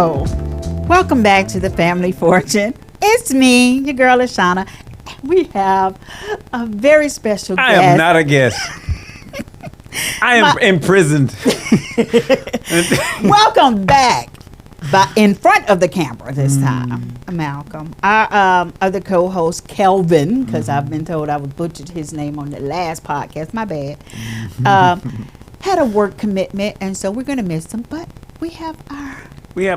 Hello. Welcome back to the Family Fortune. It's me, your girl Ashana. We have a very special guest. I am not a guest. I am imprisoned. Welcome back. But in front of the camera this time, Malcolm. Our other co-host, Kelvin, because I've been told I butchered his name on the last podcast. My bad. Had a work commitment, and so we're going to miss him. But we have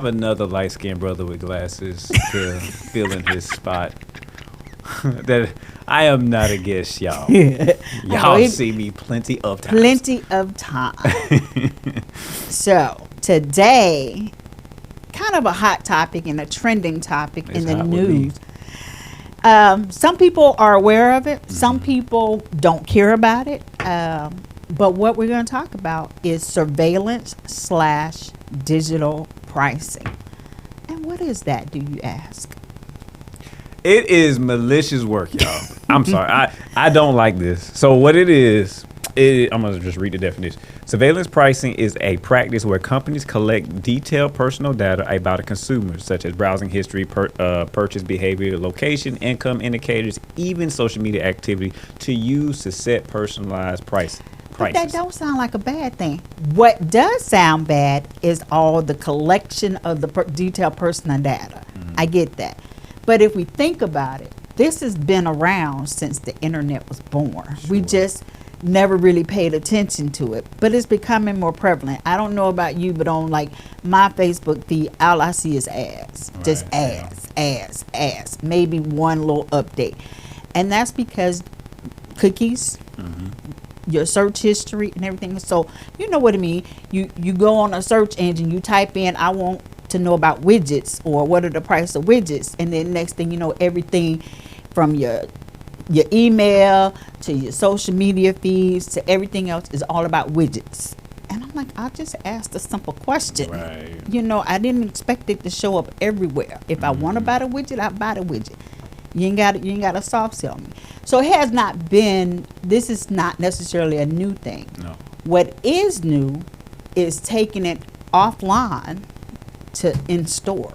another light-skinned brother with glasses to fill in his spot. That I am not a guest, y'all. Y'all see me plenty of times. Plenty of time. So today, kind of a hot topic and a trending topic in the news. Some people are aware of it. Some people don't care about it. But what we're going to talk about is surveillance/digital pricing. And what is that, do you ask? It is malicious work, y'all. I'm sorry. I don't like this. So what it is, I'm going to just read the definition. Surveillance pricing is a practice where companies collect detailed personal data about a consumer, such as browsing history, purchase behavior, location, income indicators, even social media activity, to use to set personalized prices. But that don't sound like a bad thing. What does sound bad is all the collection of the detailed personal data. I get that. But if we think about it, this has been around since the internet was born. Sure. We just never really paid attention to it, but it's becoming more prevalent. I don't know about you, but on like my Facebook feed, all I see is ads, right. Just ads, maybe one little update. And that's because cookies, your search history and everything. So you know what I mean? You go on a search engine, you type in, I want to know about widgets or what are the price of widgets. And then next thing you know, everything from your email to your social media feeds to everything else is all about widgets. And I'm like, I just asked a simple question. Right. You know, I didn't expect it to show up everywhere. If I want to buy the widget, I buy the widget. You ain't got to soft sell me. So it has not been, this is not necessarily a new thing. No. What is new is taking it offline to in-store.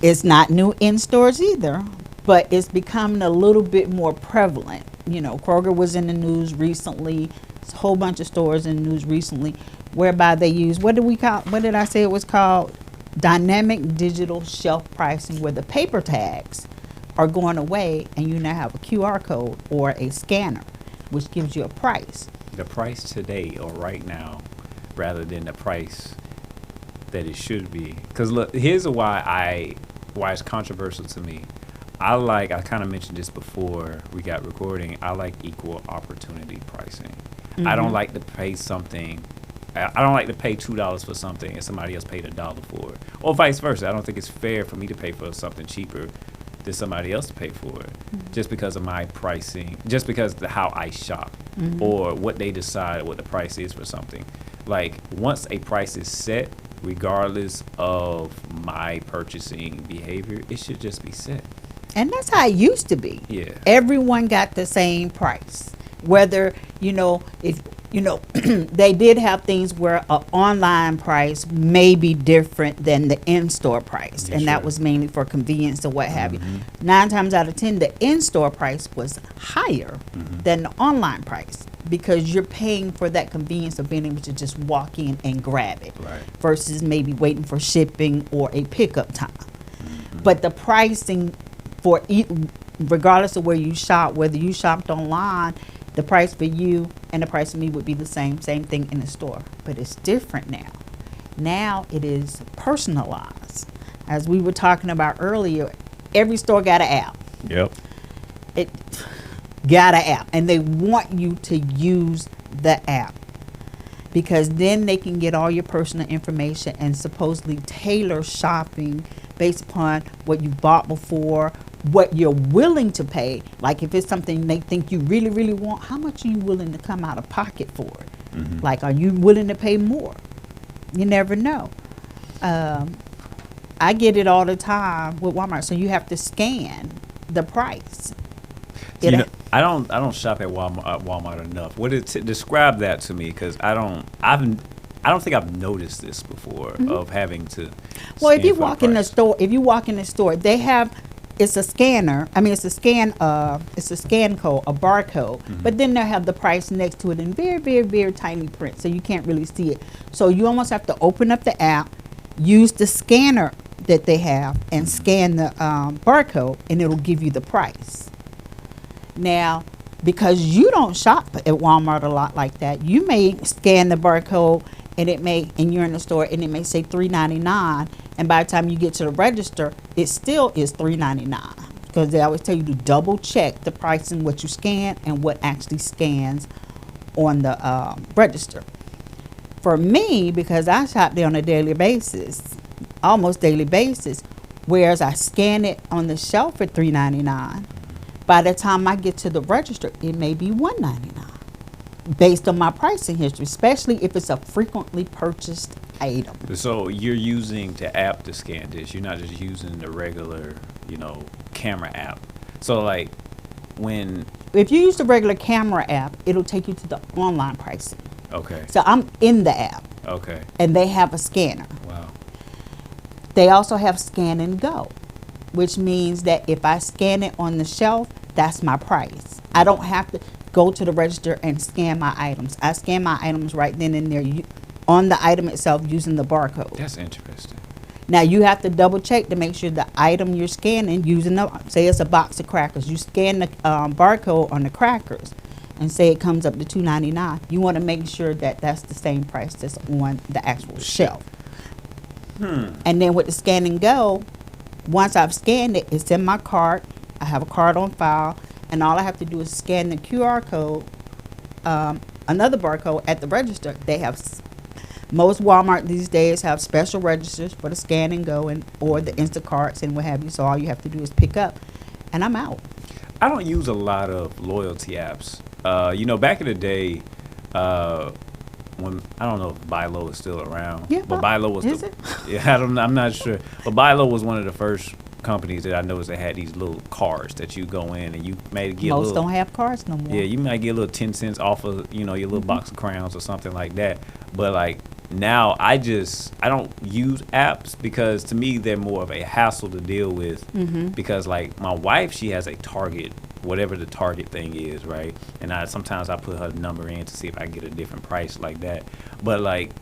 It's not new in stores either, but it's becoming a little bit more prevalent. You know, Kroger was in the news recently. There's a whole bunch of stores in the news recently whereby they use, what did I say it was called? Dynamic digital shelf pricing, where the paper tags are going away and you now have a QR code or a scanner, which gives you a price. The price today or right now, rather than the price that it should be. Because look, here's why it's controversial to me. I kind of mentioned this before we got recording. I like equal opportunity pricing. I don't like to pay something. I don't like to pay $2 for something and somebody else paid $1 for it, or vice versa. I don't think it's fair for me to pay for something cheaper than somebody else to pay for it, just because of my pricing, just because of how I shop, or what they decide what the price is for something. Like, once a price is set, regardless of my purchasing behavior, it should just be set. And that's how it used to be. Yeah. Everyone got the same price. Whether, if they did have things where an online price may be different than the in-store price. Yeah, and that was mainly for convenience or what have you. 9 times out of 10, the in-store price was higher than the online price, because you're paying for that convenience of being able to just walk in and grab it, right, versus maybe waiting for shipping or a pickup time. But the pricing for regardless of where you shop, whether you shopped online, the price for you and the price for me would be the same thing in the store. But it's different now. Now it is personalized. As we were talking about earlier, every store got an app. Yep. It got an app, and they want you to use the app, because then they can get all your personal information and supposedly tailor shopping based upon what you bought before, what you're willing to pay. Like if it's something they think you really, really want, how much are you willing to come out of pocket for it? Like, are you willing to pay more? You never know. I get it all the time with Walmart. So you have to scan the price. I don't shop at Walmart enough. Describe that to me, because I don't think I've noticed this before of having to. Well, if scan you for walk in the price. store, they have, it's a scanner. I mean, it's a scan code, a barcode. But then they have the price next to it in very, very, very tiny print, so you can't really see it. So you almost have to open up the app, use the scanner that they have, and scan the barcode, and it'll give you the price. Now, because you don't shop at Walmart a lot like that, you may scan the barcode and you're in the store and it may say $3.99, and by the time you get to the register, it still is $3.99, because they always tell you to double check the price and what you scan and what actually scans on the register. For me, because I shop there on a daily basis, almost daily basis, whereas I scan it on the shelf at $3.99, by the time I get to the register, it may be $1.99 based on my pricing history, especially if it's a frequently purchased item. So you're using the app to scan this. You're not just using the regular, camera app. So like when. If you use the regular camera app, it'll take you to the online pricing. Okay. So I'm in the app. Okay. And they have a scanner. Wow. They also have scan and go, which means that if I scan it on the shelf, that's my price. I don't have to go to the register and scan my items. I scan my items right then and there on the item itself using the barcode. That's interesting. Now you have to double check to make sure the item you're scanning using say it's a box of crackers. You scan the barcode on the crackers and say it comes up to $2.99. You want to make sure that that's the same price that's on the actual shelf. And then with the scan and go, once I've scanned it, it's in my cart. I have a card on file, and all I have to do is scan the QR code, another barcode at the register. They have most Walmart these days have special registers for the scan and go or the Instacarts and what have you. So all you have to do is pick up, and I'm out. I don't use a lot of loyalty apps. Back in the day, when I don't know if Buy Low is still around. Yeah, but Buy Low was is it? Yeah, I'm not sure. But Buy Low was one of the first companies that I noticed that had these little cards that you go in and you may get Most don't have cards no more. Yeah, you might get a little 10 cents off of, your little box of crowns or something like that. But like now I don't use apps because to me they're more of a hassle to deal with because like my wife, she has a Target, whatever the Target thing is, right? And sometimes I put her number in to see if I can get a different price like that. But like,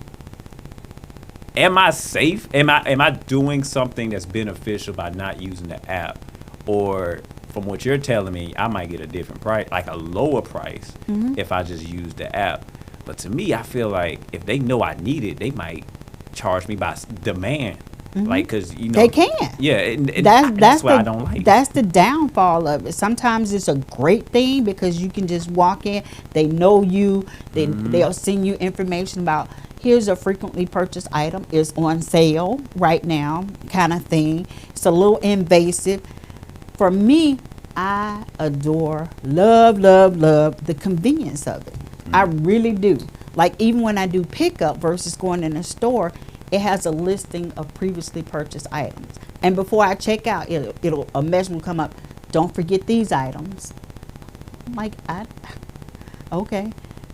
am I safe? Am I doing something that's beneficial by not using the app? Or from what you're telling me, I might get a different price, like a lower price if I just use the app. But to me, I feel like if they know I need it, they might charge me by demand. Like, because, they can. Yeah, and that's what I don't like. That's the downfall of it. Sometimes it's a great thing because you can just walk in. They know you. They'll send you information about, here's a frequently purchased item. It's on sale right now kind of thing. It's a little invasive. For me, I adore, love the convenience of it. I really do. Like even when I do pickup versus going in a store, it has a listing of previously purchased items. And before I check out, a message will come up, don't forget these items. I'm like, okay.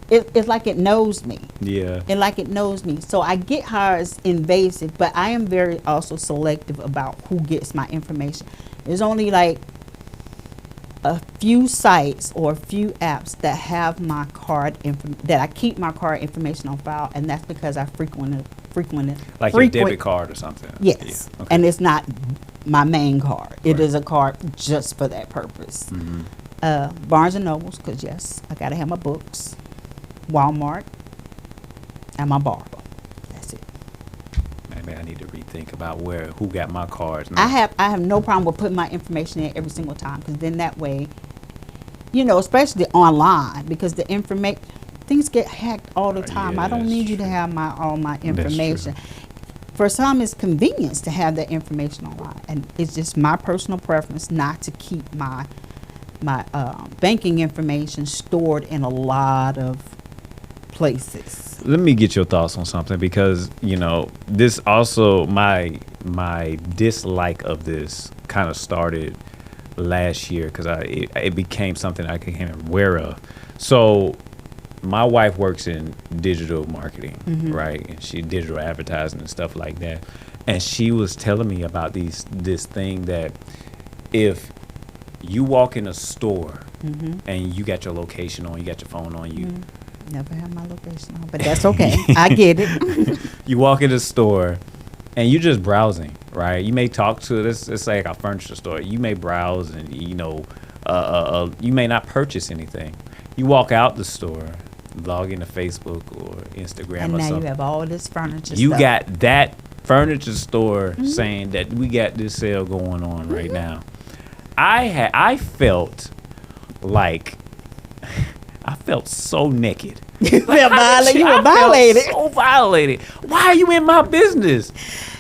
It's like it knows me. Yeah. And like it knows me. So I get how it's invasive, but I am very also selective about who gets my information. There's only like a few sites or a few apps that have my card that I keep my card information on file, and that's because I frequent like your debit card or something. Yes. Yeah. Okay. And it's not my main card. It is a card just for that purpose. Barnes and Nobles, because yes, I gotta have my books. Walmart and my barber. That's it. Maybe I need to rethink about who got my cards. I have no problem with putting my information in every single time, because then that way, especially online, because the information, things get hacked all the time. Yeah, I don't need you to have all my information. For some, it's convenience to have that information online, and it's just my personal preference not to keep my banking information stored in a lot of places. Let me get your thoughts on something, because this also my dislike of this kind of started last year, because it became something I became aware of. So my wife works in digital marketing, Mm-hmm. right? And she digital advertising and stuff like that. And she was telling me about this thing that if you walk in a store Mm-hmm. and you got your location on, you got your phone on you, Never have my location on, but that's okay. I get it. you walk in the store and you're just browsing, right? You may talk to this. It's like a furniture store. You may browse and you may not purchase anything. You walk out the store, log into Facebook or Instagram And or now something. you have all this furniture You stuff. got that furniture store saying that we got this sale going on right now. I felt like I felt so naked. You felt violated. You were I felt violated. so violated. Why are you in my business?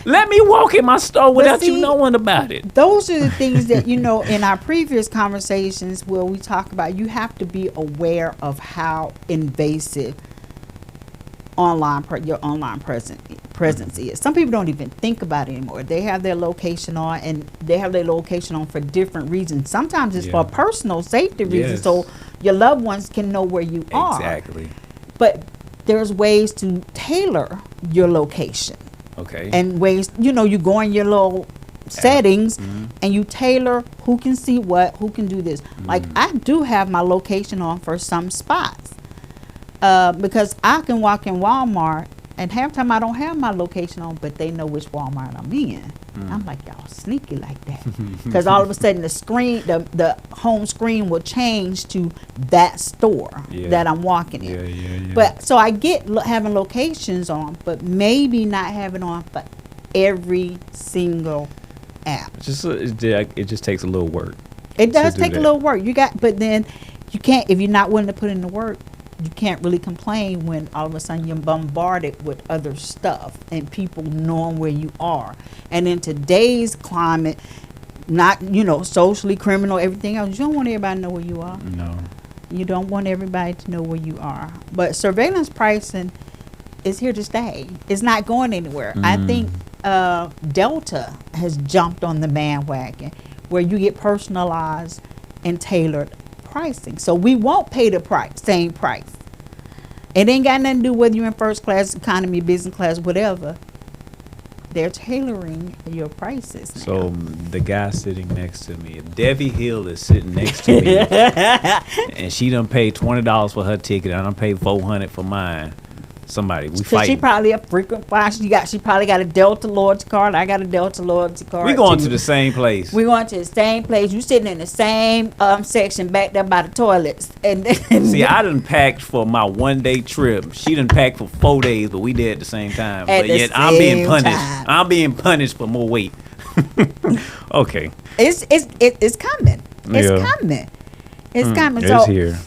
Let me walk in my store without you see, knowing about it. Those are the things that, in our previous conversations where we talk about, you have to be aware of how invasive your online presence is. Some people don't even think about it anymore. They have their location on, and they have their location on for different reasons. Sometimes it's for personal safety reasons, so your loved ones can know where you are. Exactly. But there's ways to tailor your location. Okay. And ways, you go in your little settings and you tailor who can see what, who can do this. Like I do have my location on for some spots because I can walk in Walmart and half the time I don't have my location on, but they know which Walmart I'm in. I'm like, y'all sneaky like that, because all of a sudden the screen, the home screen will change to that store that I'm walking in. Yeah. But so I get having locations on, but maybe not having on for every single app. It just takes a little work. It does do take a that. little work. But then you can't, if you're not willing to put in the work, you can't really complain when all of a sudden you're bombarded with other stuff and people knowing where you are. And in today's climate, not, socially, criminal, everything else, you don't want everybody to know where you are. No. You don't want everybody to know where you are. But surveillance pricing is here to stay. It's not going anywhere. I think Delta has jumped on the bandwagon where you get personalized and tailored pricing. So we won't pay the same price. It ain't got nothing to do whether you're in first class, economy, business class, whatever. They're tailoring your prices now. So the guy sitting next to me, if Debbie Hill is sitting next to me, and she done paid $20 for her ticket, and I done paid $400 for mine. Somebody, we So fighting. she probably a frequent flyer. She probably got a Delta loyalty card. I got a Delta loyalty card. We going too. to the same place. We going to the same place. You sitting in the same section back there by the toilets. And See, I done packed for my one-day trip. She done packed for 4 days, but we did at the same time. At But the yet I'm being same punished. time. I'm being punished for more weight. Okay. it's coming. It's Yeah. coming. It's coming. It's So here.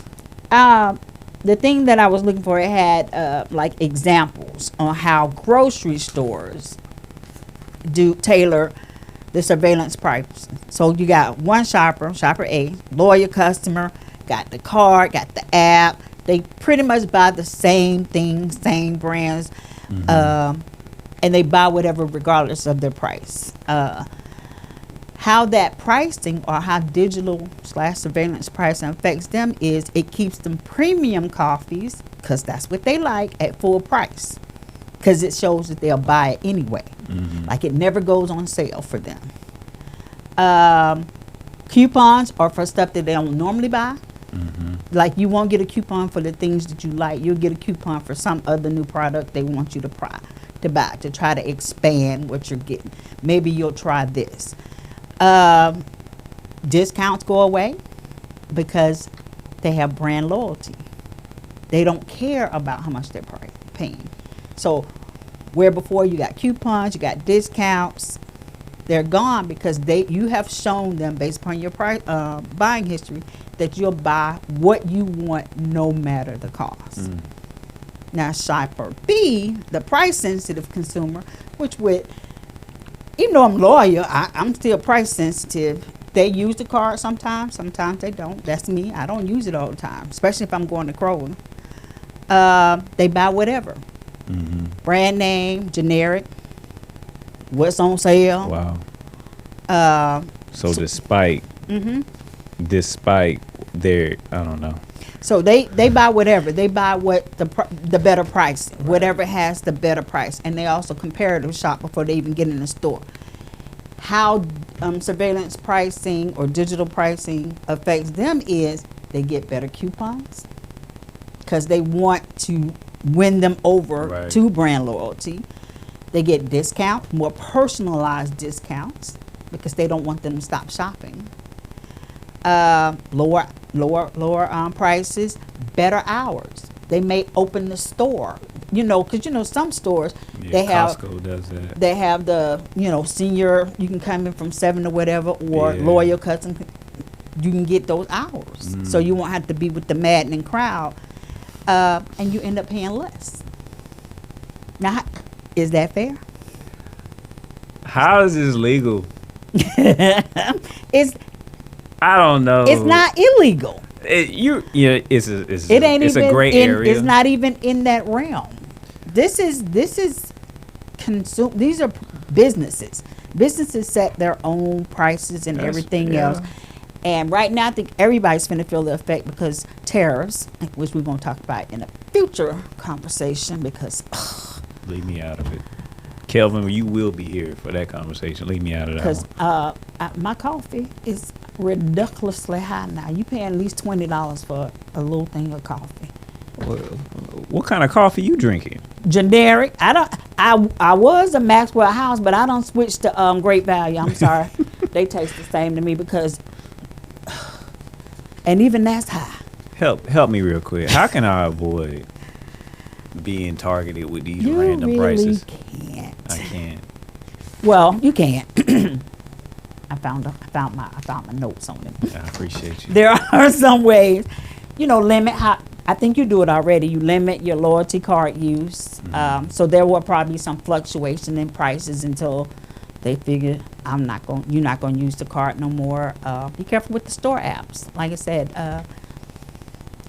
the thing that I was looking for, it had like examples on how grocery stores do tailor the surveillance price. So you got one shopper A, loyal customer, got the card, got the app. They pretty much buy the same things, same brands, and they buy whatever regardless of their price. How that pricing or how digital / surveillance pricing affects them is it keeps them premium coffees, because that's what they like, at full price, because it shows that they'll buy it anyway. Like it never goes on sale for them. Coupons are for stuff that they don't normally buy. Like you won't get a coupon for the things that you like. You'll get a coupon for some other new product they want you to buy, to try to expand what you're getting. Maybe you'll try this. Discounts go away because they have brand loyalty. They don't care about how much they're paying. So where before you got coupons, you got discounts, they're gone because you have shown them based upon your buying history that you'll buy what you want no matter the cost. Now shopper B, the price sensitive consumer, which would, even though I'm loyal, I'm still price sensitive. They use the card sometimes they don't. That's me. I don't use it all the time, especially if I'm going to Kroger. They buy whatever. Brand name, generic, what's on sale. Wow. So despite their, I don't know. So they buy whatever. They buy what the better price, whatever has the better price, and they also comparative shop before they even get in the store. How surveillance pricing or digital pricing affects them is they get better coupons because they want to win them over to brand loyalty. They get discounts, more personalized discounts, because they don't want them to stop shopping. Lower prices, better hours. They may open the store, because some stores they have Costco does that. They have the senior. You can come in from 7 or whatever, or loyal custom. You can get those hours, so you won't have to be with the maddening crowd, and you end up paying less. Now, is that fair? How is this legal? It's I don't know. It's not illegal. It's a gray area. It's not even in that realm. This is These are businesses. Businesses set their own prices and everything else. And right now, I think everybody's finna feel the effect because tariffs, which we're gonna talk about in a future conversation. Because leave me out of it, Kelvin. You will be here for that conversation. Leave me out of that. Because my coffee is ridiculously high now. You paying at least $20 for a little thing of coffee. What kind of coffee you drinking? Generic. I was a Maxwell House, but I don't switch to Great Value. I'm sorry. They taste the same to me because, and even that's high. Help me real quick. How can I avoid being targeted with these random prices? Can't. I can't. Well, you can't. I found my notes on it. I appreciate you. There are some ways, limit how. I think you do it already. You limit your loyalty card use. So there will probably be some fluctuation in prices until they figure you're not going to use the card no more. Be careful with the store apps. Like I said,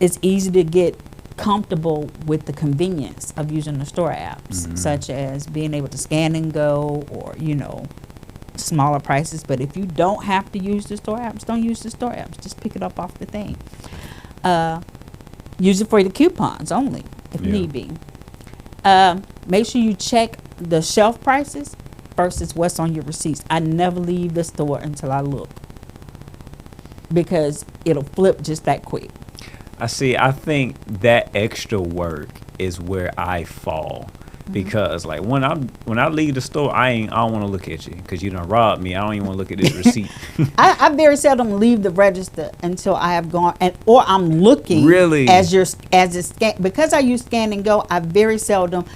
it's easy to get comfortable with the convenience of using the store apps, such as being able to scan and go, or smaller prices. But if you don't have to use the store apps, don't use the store apps. Just pick it up off the thing. Use it for the coupons only, if need be. Make sure you check the shelf prices versus what's on your receipts. I never leave the store until I look, because it'll flip just that quick. I think that extra work is where I fall. Because like when I leave the store, I don't want to look at you because you done robbed me. I don't even want to look at this receipt. I very seldom leave the register until I have gone, or I'm looking. Really? As a scan, because I use Scan and Go. I very seldom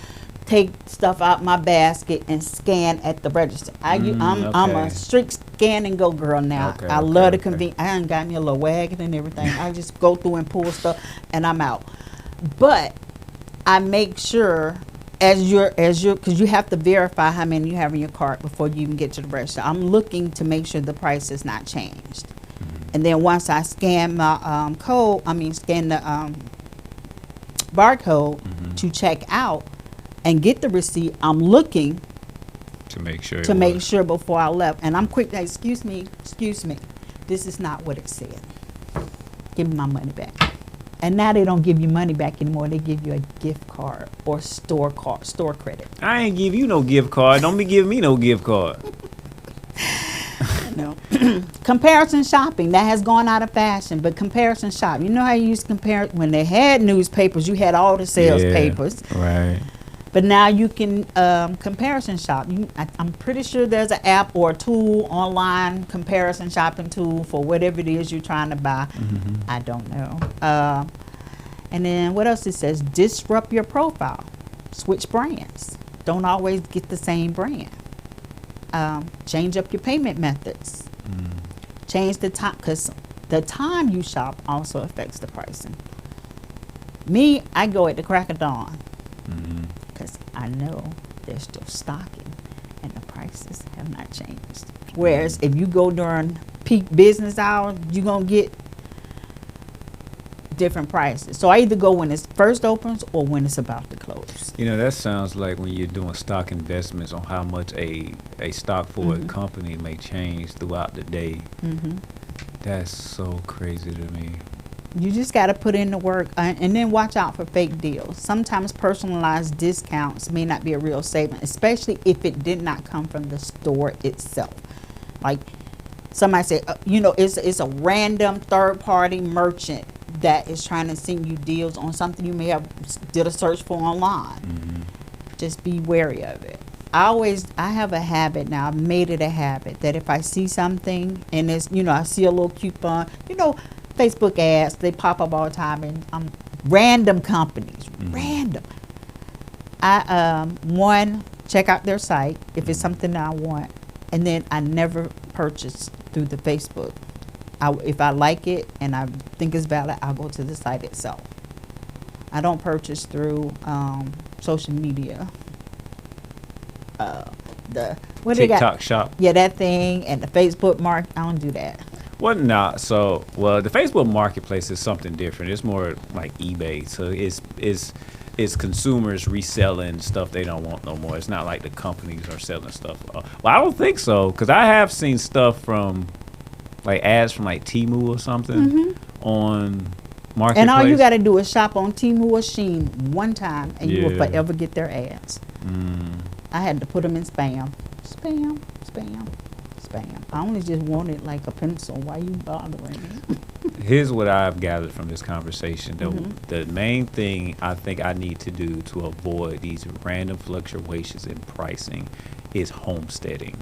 take stuff out my basket and scan at the register. I'm a strict Scan and Go girl now. I love the convenience. I done got me a little wagon and everything. I just go through and pull stuff and I'm out. But I make sure. Because you have to verify how many you have in your cart before you can get to the register. I'm looking to make sure the price is not changed. And then once I scan my scan the barcode to check out and get the receipt, I'm looking to make sure before I left. And I'm quick, excuse me, this is not what it said. Give me my money back. And now they don't give you money back anymore. They give you a gift card or store credit. I ain't give you no gift card. Don't be giving me no gift card. No. Comparison shopping, that has gone out of fashion. But comparison shopping, you know how you used to compare when they had newspapers, you had all the sales papers. Right. But now you can comparison shop. I'm pretty sure there's an app or a tool, online comparison shopping tool for whatever it is you're trying to buy. I don't know. And then what else it says? Disrupt your profile. Switch brands. Don't always get the same brand. Change up your payment methods. Change the time, because the time you shop also affects the pricing. Me, I go at the crack of dawn. Because I know they're still stocking and the prices have not changed. Whereas if you go during peak business hours, you're going to get different prices. So I either go when it first opens or when it's about to close. That sounds like when you're doing stock investments on how much a stock for a company may change throughout the day. That's so crazy to me. You just got to put in the work, and then watch out for fake deals. Sometimes personalized discounts may not be a real saving, especially if it did not come from the store itself. Like somebody said, it's a random third-party merchant that is trying to send you deals on something you may have did a search for online. Just be wary of it. I have a habit now. I've made it a habit that if I see something and it's, I see a little coupon, Facebook ads, they pop up all the time, and random companies, random. I check out their site if it's something that I want, and then I never purchase through the Facebook. If I like it and I think it's valid, I'll go to the site itself. I don't purchase through social media. The what they got? TikTok shop. Yeah, that thing, and the Facebook market. I don't do that. Well, nah. So, the Facebook Marketplace is something different. It's more like eBay. So it's consumers reselling stuff they don't want no more. It's not like the companies are selling stuff. Well, I don't think so, because I have seen stuff from like ads from like Temu or something on Marketplace. And all you got to do is shop on Temu or Shein one time, and you will forever get their ads. I had to put them in spam. Spam. I only just wanted like a pencil. Why you bothering me? Here's what I've gathered from this conversation. The main thing I think I need to do to avoid these random fluctuations in pricing is homesteading.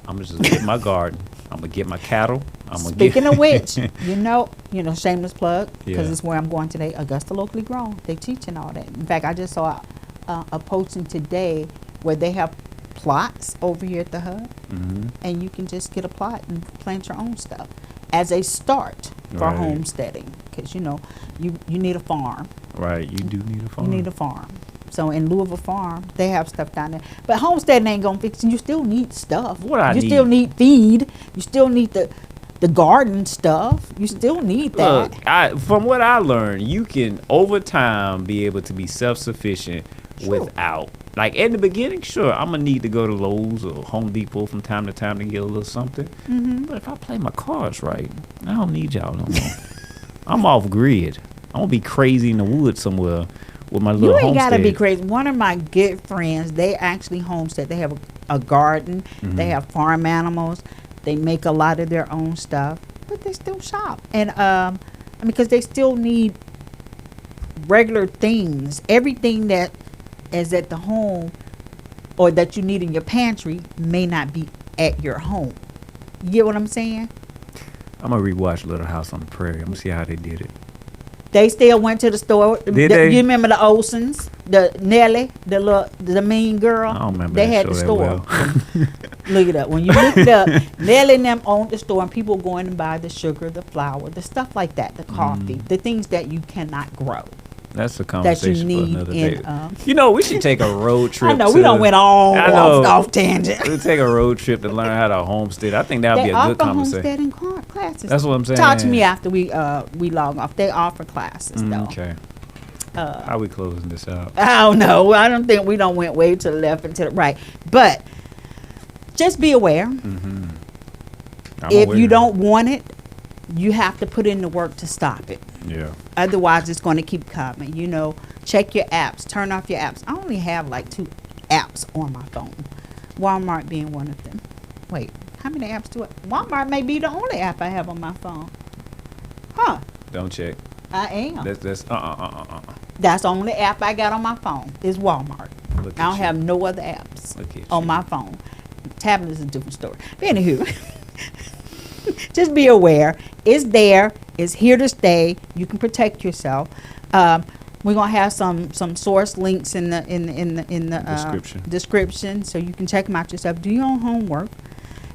I'm going to just get my garden. I'm going to get my cattle. Speaking of which, shameless plug, because it's where I'm going today, Augusta Locally Grown. They teaching all that. In fact, I just saw a posting today where they have plots over here at the hub, and you can just get a plot and plant your own stuff as a start for homesteading, because you need a farm. Right, you do need a farm. You need a farm. So in lieu of a farm, they have stuff down there. But homesteading ain't gonna fix it. You still need stuff. You still need feed. You still need the garden stuff. You still need that. Look, from what I learned, you can over time be able to be self-sufficient without. Like in the beginning, sure, I'm gonna need to go to Lowe's or Home Depot from time to time to get a little something. But if I play my cards right, I don't need y'all no more. I'm off grid. I'm gonna be crazy in the woods somewhere with my little homestead. You ain't gotta be crazy. One of my good friends, they actually homestead. They have a garden. They have farm animals. They make a lot of their own stuff, but they still shop. And because they still need regular things. Everything that is at the home or that you need in your pantry may not be at your home. You get what I'm saying? I'm gonna rewatch Little House on the Prairie. I'm gonna see how they did it. They still went to the store. Did they? You remember the Olsons, the Nellie, the mean girl? I don't remember. They had the store. Look it up. When you look it up, Nellie and them owned the store, and people going and buy the sugar, the flour, the stuff like that, the coffee, the things that you cannot grow. That's a conversation for another day. We should take a road trip. I know we don't went off tangent. We'll take a road trip to learn how to homestead. I think that would be a good conversation. Homesteading classes. That's what I'm saying. Talk to me after we log off. They offer classes though. Okay. How we closing this out? I don't know. I don't think we don't went way to the left and to the right. But just be aware. If you don't want it, you have to put in the work to stop it. Yeah. Otherwise, it's going to keep coming. Check your apps. Turn off your apps. I only have like 2 apps on my phone. Walmart being one of them. Wait, how many apps do I? Walmart may be the only app I have on my phone. Huh? Don't check. I am. That's That's the only app I got on my phone is Walmart. I don't have no other apps on my phone. Tablet is a different story. But anywho, just be aware. It's there. It's here to stay. You can protect yourself. We're gonna have some source links in the description, so you can check them out yourself. Do your own homework.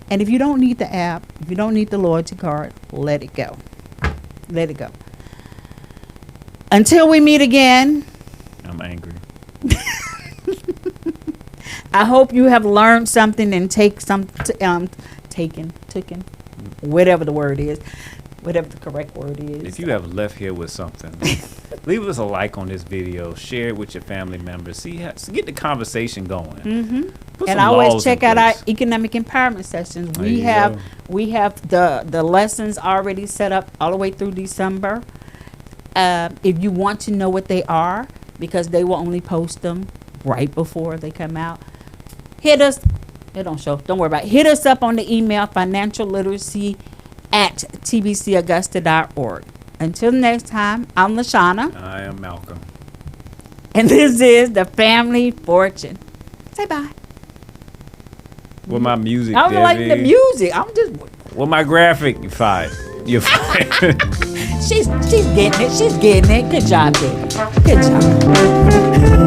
And if you don't need the app, if you don't need the loyalty card, let it go. Let it go. Until we meet again. I'm angry. I hope you have learned something and taken, whatever the word is, whatever the correct word is. If you have left here with something, leave us a like on this video, share it with your family members, get the conversation going. And always check out our economic empowerment sessions. We have the lessons already set up all the way through December, If you want to know what they are, because they will only post them right before they come out, hit us. It don't show. Don't worry about it. Hit us up on the email, financialliteracy@tbcaugusta.org. Until next time, I'm LaShawna. I am Malcolm. And this is the Family Fortune. Say bye. With my music, I don't like the Debbie. music. I'm just. With my graphic, you're fine. You're fine. She's getting it. She's getting it. Good job, baby. Good job.